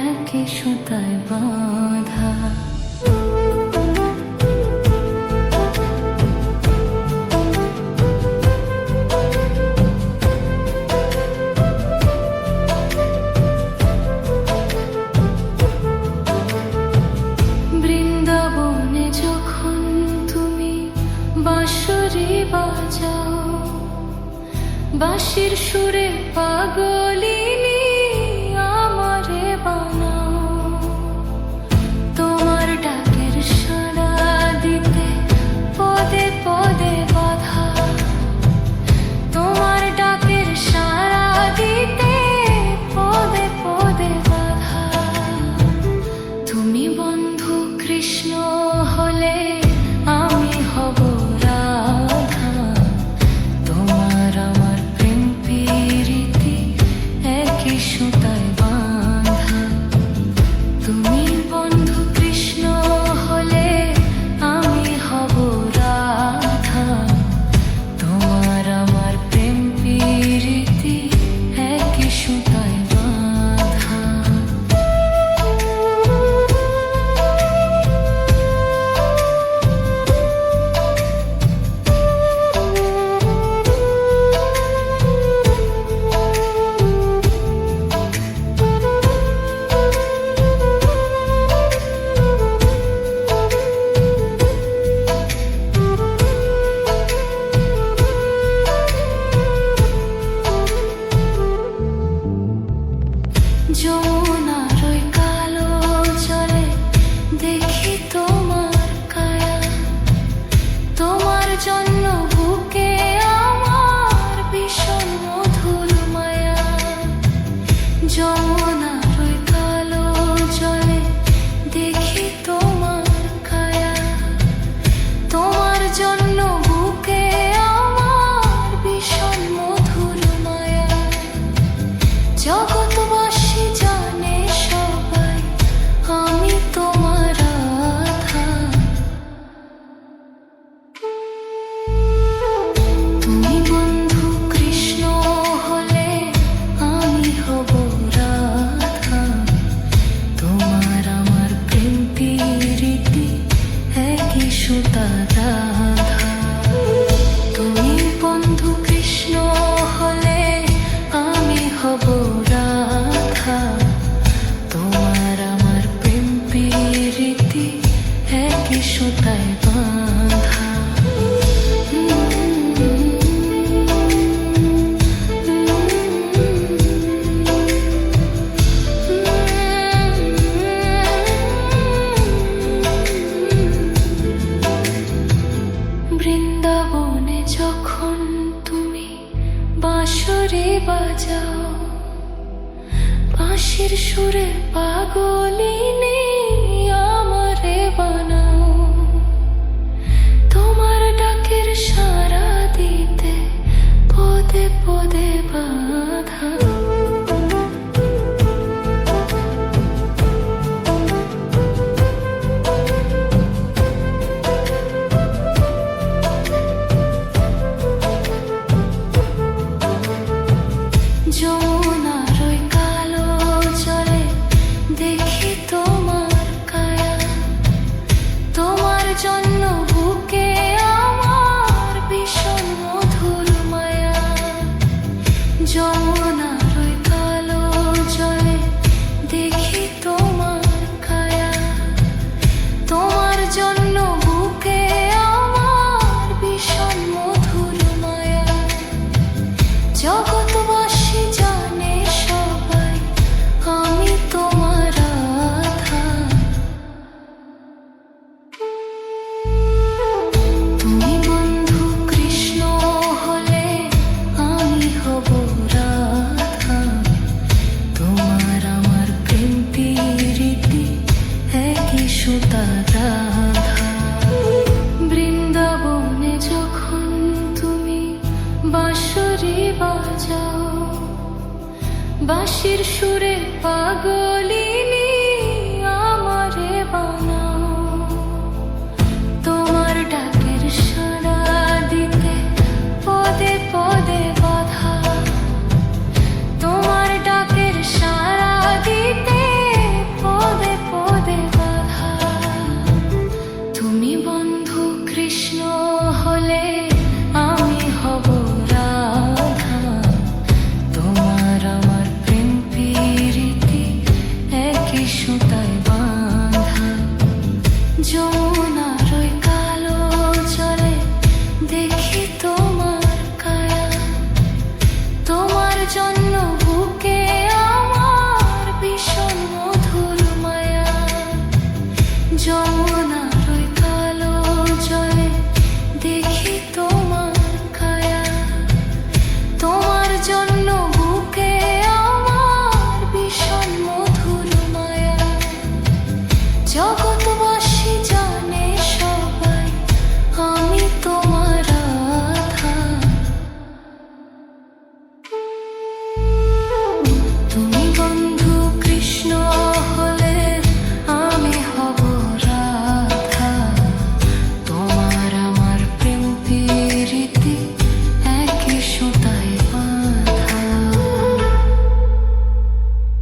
একই সুতায় বাঁধা। বৃন্দাবনে যখন তুমি বাঁশরি বাজাও, বাঁশির সুরে পাগলিনী আমারে বানাও। তোমার ডাকের সাড়া দিতে পদে পদে বাধা, তোমার ডাকের সাড়া দিতে পদে পদে বাধা। তুমি বন্ধু কৃষ্ণ হলে আমি হব রাধা, তোমার আমার প্রেম প্রীতি একই সুতায় বাঁধা। তুমি বন্ধু কৃষ্ণ হলে আমি হব রাধা, তোমার আমার প্রেম প্রীতি একই সুতায় বাঁধা। যমুনার ওই কালো জলে দেখি তোমার কায়া, তোমার জন্য বুকে আমার ভীষণ মধুর মায়া। যমুনার ওই কালো জলে দেখি তোমার কায়া, তোমার জন্য বুকে আমার ভীষণ মধুর মায়া। জগৎবাসী জানে সবাই আমি তোমার রাধা, তুমি বন্ধু কৃষ্ণ হলে আমি হব রাধা, তোমার আমার প্রেম প্রীতি একই সুতা রাধা। তুমি বন্ধু কৃষ্ণ হলে আমি হব রাধা, তোমার আমার প্রেম প্রীতি একই সুতায় বাঁধা। বৃন্দাবনে যখন তুমি বাঁশরি বাজাও, বাঁশির সুরে পাগলিনী আমারে বানাও। তোমার ডাকের সাড়া দিতে পদে পদে বাধা, যমুনার ওই কালো জলে দেখি তোমার কায়া, তোমার জন্য বুকে আমার ভীষণ মধুর মায়া। যমুনার ওই কালো জলে দেখি তোমার কায়া, তোমার জন্য বুকে আমার ভীষণ মধুর মায়া। জগৎবাসী জানে সবাই আমি তোমার রাধা, তুমি বন্ধু কৃষ্ণ হলে আমি হব রাধা, তোমার আমার প্রেম প্রীতি একই সুতা রাধা। বৃন্দাবনে যখন তুমি বাঁশরি বাজাও, বাঁশির সুরে পাগলিনী আমারে বানাও। তোমার ডাকের সাড়া দিতে পদে পদে বাধা, তোমার ডাকের সাড়া দিতে সুতায়